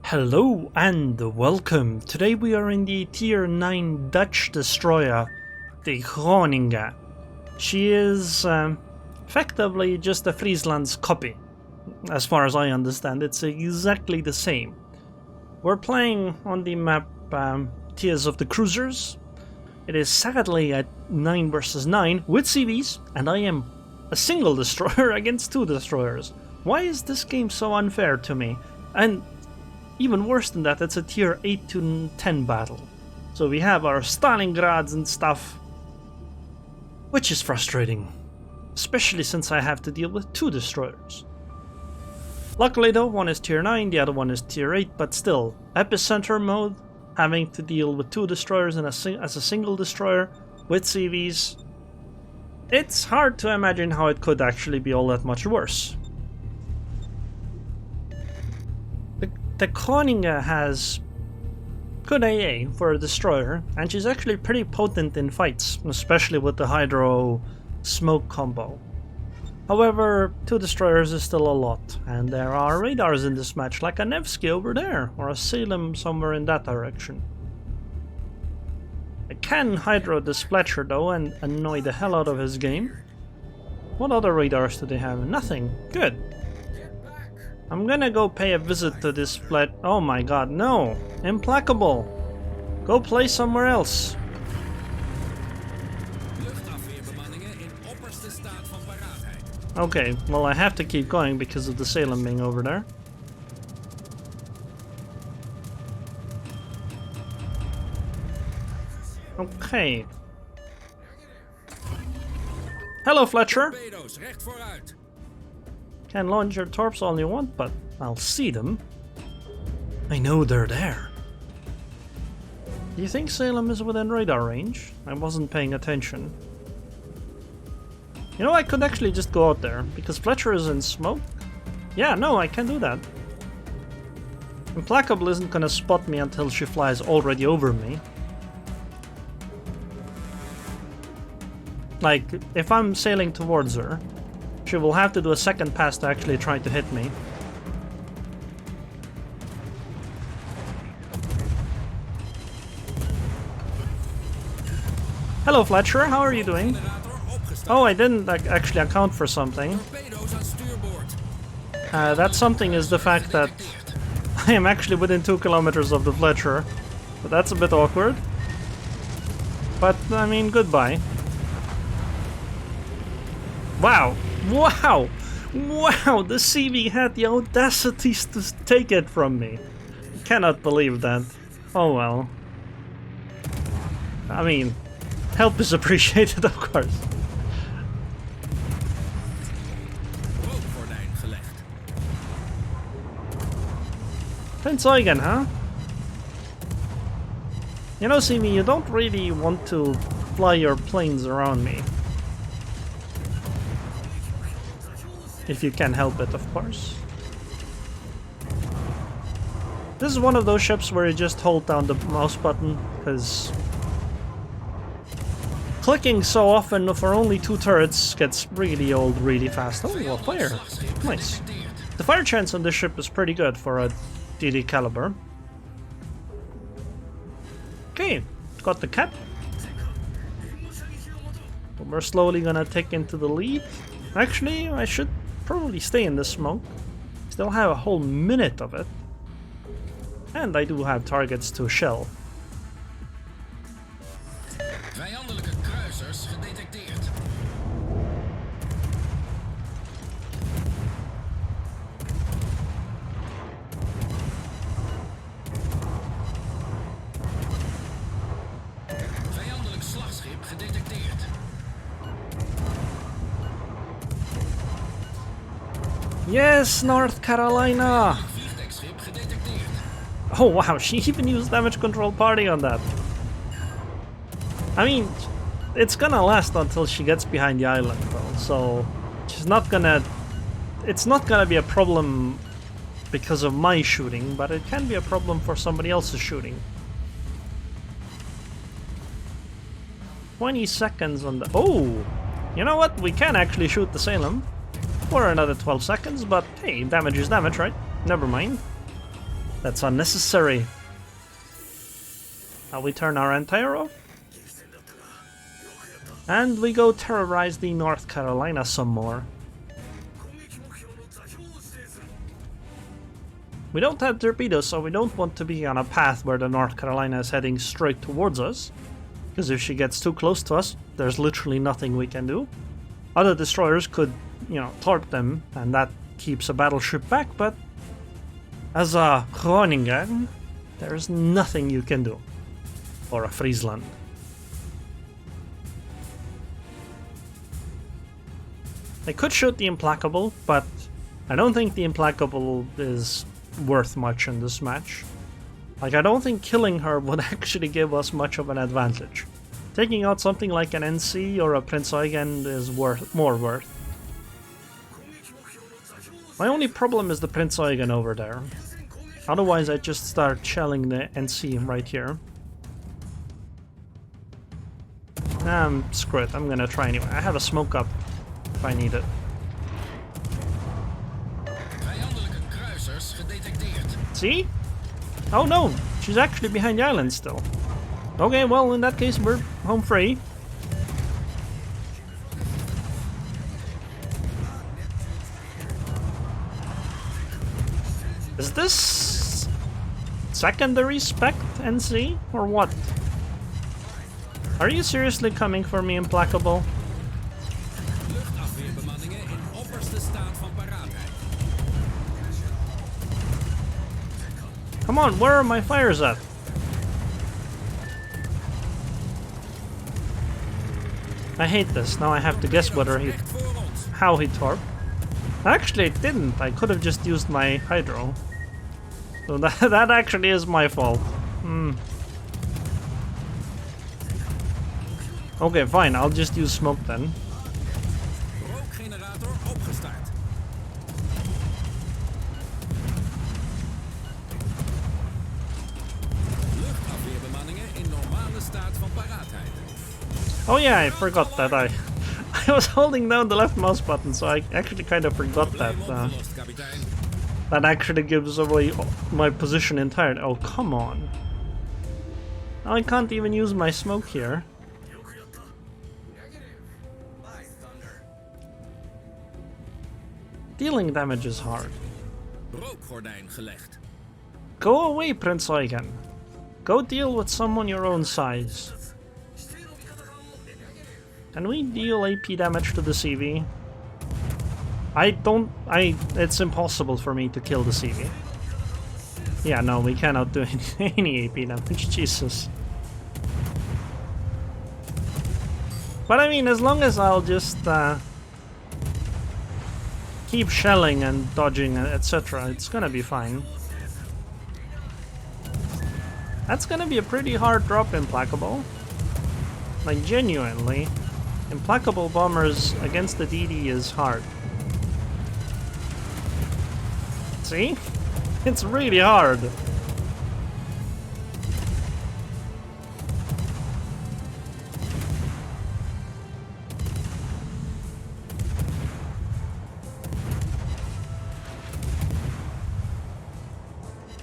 Hello and welcome. Today we are in the tier 9 Dutch destroyer, the Groningen. She is effectively just a Friesland's copy. As far as I understand, it's exactly the same. We're playing on the map Tears of the Cruisers. It is sadly at 9 versus 9 with CVs, and I am a single destroyer against 2 destroyers. Why is this game so unfair to me? And even worse than that, it's a tier 8 to 10 battle. So we have our Stalingrads and stuff, which is frustrating, especially since I have to deal with 2 destroyers. Luckily though, one is tier 9, the other one is tier 8, but still, epicenter mode, having to deal with 2 destroyers and as a single destroyer with CVs, it's hard to imagine how it could actually be all that much worse. The Groningen has good AA for a destroyer, and she's actually pretty potent in fights, especially with the Hydro smoke combo. However, 2 destroyers is still a lot, and there are radars in this match, like a Nevsky over there, or a Salem somewhere in that direction. I can Hydro this Fletcher though and annoy the hell out of his game. What other radars do they have? Nothing. Good. I'm gonna go pay a visit to this flat. Oh my god, no! Implacable! Go play somewhere else. Okay, well I have to keep going because of the Salem being over there. Okay. Hello, Fletcher! Can launch your torps all you want, but I'll see them. I know they're there. Do you think Salem is within radar range? I wasn't paying attention. You know, I could actually just go out there, because Fletcher is in smoke. Yeah, no, I can do that. Implacable isn't gonna spot me until she flies already over me. Like, if I'm sailing towards her, she will have to do a second pass to actually try to hit me. Hello Fletcher, how are you doing? Oh, I didn't actually account for something. That something is the fact that I am actually within 2 kilometers of the Fletcher. But that's a bit awkward. But, I mean, goodbye. Wow! Wow! Wow! The CV had the audacity to take it from me. Cannot believe that. Oh well. I mean, help is appreciated, of course. Prince Eugen, huh? You know, CV, you don't really want to fly your planes around me. If you can help it, of course. This is one of those ships where you just hold down the mouse button, because clicking so often for only 2 turrets gets really old really fast. Oh, a fire. Nice. The fire chance on this ship is pretty good for a DD caliber. Okay, got the cap. But we're slowly gonna take into the lead. Actually, I should probably stay in the smoke. Still have a whole minute of it. And I do have targets to shell. Vijandelijke kruisers gedetecteerd. Vijandelijk slagschip gedetecteerd. Yes, North Carolina! Oh wow, she even used damage control party on that. I mean, it's gonna last until she gets behind the island though, so she's not gonna... It's not gonna be a problem because of my shooting, but it can be a problem for somebody else's shooting. 20 seconds on the... Oh! You know what? We can actually shoot the Salem for another 12 seconds, but hey, damage is damage, right? Never mind. That's unnecessary. Now we turn our anti-aero. And we go terrorize the North Carolina some more. We don't have torpedoes, so we don't want to be on a path where the North Carolina is heading straight towards us. Because if she gets too close to us, there's literally nothing we can do. Other destroyers could, you know, torp them, and that keeps a battleship back, but as a Groningen, there's nothing you can do. Or a Friesland. I could shoot the Implacable, but I don't think the Implacable is worth much in this match. Like, I don't think killing her would actually give us much of an advantage. Taking out something like an NC or a Prince Eugen is more worth. My only problem is the Prince Eugen over there. Otherwise I just start shelling the NC right here. Screw it, I'm gonna try anyway. I have a smoke up if I need it. Vijandelijke kruisers gedetecteerd. See? Oh no, she's actually behind the island still. Okay, well in that case we're home free. Is this secondary spec NC or what? Are you seriously coming for me, Implacable? Luchtafweerbemanningen in opperste staat van paraatheid. Come on, where are my fires at? I hate this. Now I have to guess whether how he torped. Actually, it didn't. I could have just used my hydro. So that actually is my fault. Okay, fine. I'll just use smoke then. Rookgenerator opgestart. Luchtafweerbemanningen in normale staat van paraatheid. Oh yeah, I forgot that I was holding down the left mouse button, so I actually kind of forgot that. Probleem opgelost, kapitein. That actually gives away my position entirely. Oh, come on. Now I can't even use my smoke here. Dealing damage is hard. Rookgordijn gelegd. Go away, Prince Eugen. Go deal with someone your own size. Can we deal AP damage to the CV? It's impossible for me to kill the CV. Yeah, no, we cannot do any AP damage, Jesus. But I mean, as long as I'll just keep shelling and dodging, etc., it's gonna be fine. That's gonna be a pretty hard drop, Implacable. Like, genuinely. Implacable bombers against the DD is hard. See? It's really hard.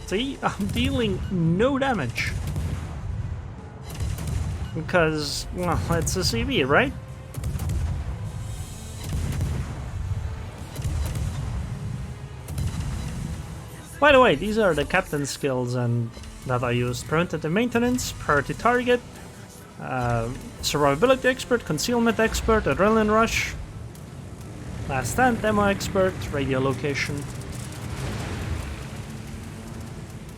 See? I'm dealing no damage. Because, well, it's a CV, right? By the way, these are the captain skills and that I used. Preventative maintenance, priority target, survivability expert, concealment expert, adrenaline rush, last stand demo expert, radio location.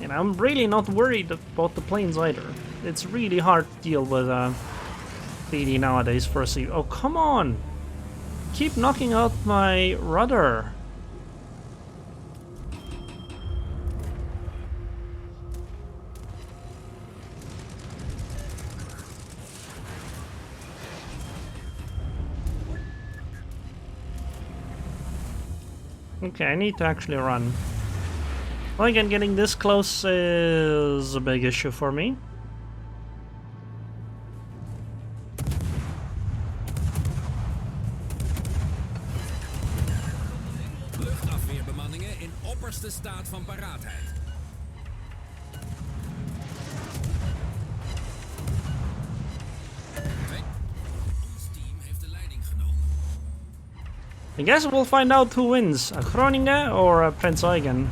And I'm really not worried about the planes either. It's really hard to deal with PD nowadays for a CV. Oh, come on! Keep knocking out my rudder. Okay, I need to actually run. Well, again, getting this close is a big issue for me. Luchtafweerbemanningen in opperste staat van paraatheid. I guess we'll find out who wins, a Groningen or a Prince Eugen.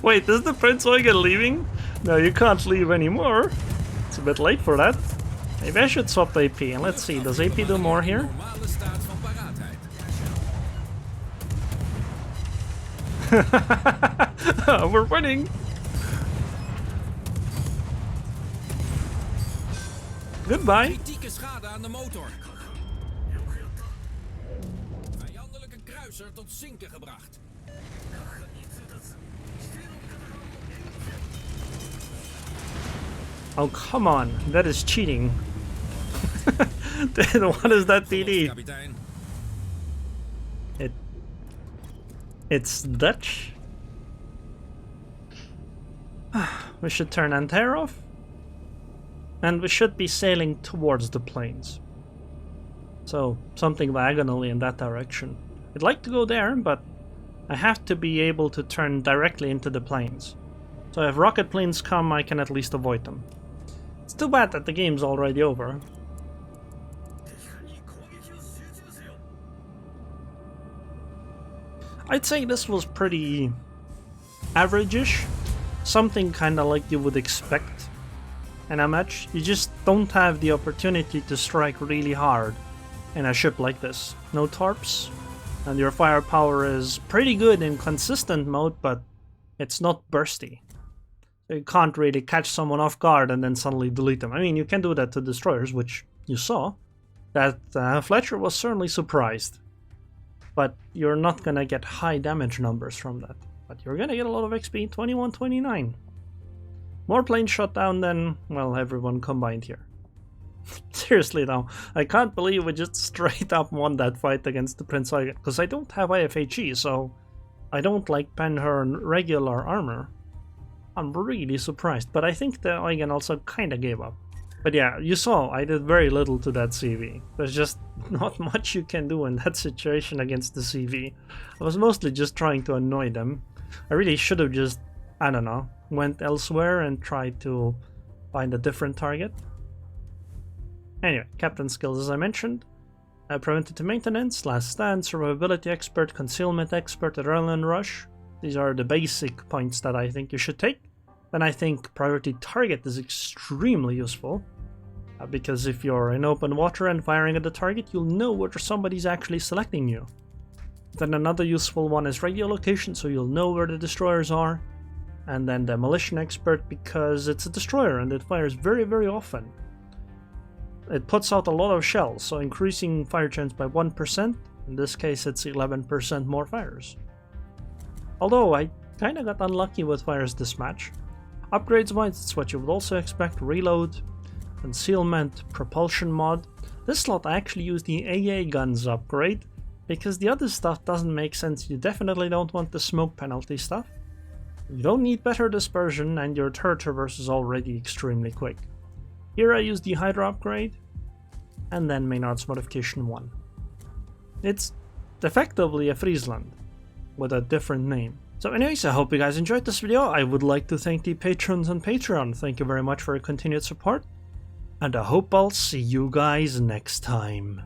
Wait, is the Prince Eugen leaving? No, you can't leave anymore. It's a bit late for that. Maybe I should swap the AP. And let's see, does AP do more here? Normale staat van paraatheid. We're winning! Goodbye! Kritieke schade aan de motor. Vijandelijke kruiser tot zinken gebracht. Oh, come on. That is cheating. What is that TD? Kapitein. It's Dutch? We should turn anti-air off. And we should be sailing towards the plains. So, something diagonally in that direction. I'd like to go there, but I have to be able to turn directly into the plains. So if rocket planes come, I can at least avoid them. It's too bad that the game's already over. I'd say this was pretty average-ish. Something kinda like you would expect in a match. You just don't have the opportunity to strike really hard in a ship like this. No torps, and your firepower is pretty good in consistent mode, but it's not bursty. You can't really catch someone off guard and then suddenly delete them. I mean, you can do that to destroyers, which you saw. That Fletcher was certainly surprised. But you're not gonna get high damage numbers from that. But you're gonna get a lot of XP, 21-29. More planes shot down than, well, everyone combined here. Seriously though, I can't believe we just straight up won that fight against the Prince Eugen. Because I don't have IFHE, so I don't like Penhern regular armor. I'm really surprised, but I think the Eugen also kinda gave up. But yeah, you saw, I did very little to that CV. There's just not much you can do in that situation against the CV. I was mostly just trying to annoy them. I really should have just, I don't know, went elsewhere and tried to find a different target. Anyway, captain skills as I mentioned. Preventative maintenance, last stand, survivability expert, concealment expert, adrenaline rush. These are the basic points that I think you should take. Then I think priority target is extremely useful. Because if you're in open water and firing at the target, you'll know whether somebody's actually selecting you. Then another useful one is radio location, so you'll know where the destroyers are. And then demolition expert, because it's a destroyer and it fires very, very often. It puts out a lot of shells, so increasing fire chance by 1%. In this case, it's 11% more fires. Although I kinda got unlucky with fires this match. Upgrades wise, it's what you would also expect: reload, concealment, propulsion mod. This slot I actually used the AA guns upgrade, because the other stuff doesn't make sense. You definitely don't want the smoke penalty stuff. You don't need better dispersion, and your turret traverse is already extremely quick. Here I used the Hydra upgrade, and then Maynard's modification 1. It's effectively a Friesland, with a different name. So anyways, I hope you guys enjoyed this video. I would like to thank the patrons on Patreon. Thank you very much for your continued support. And I hope I'll see you guys next time.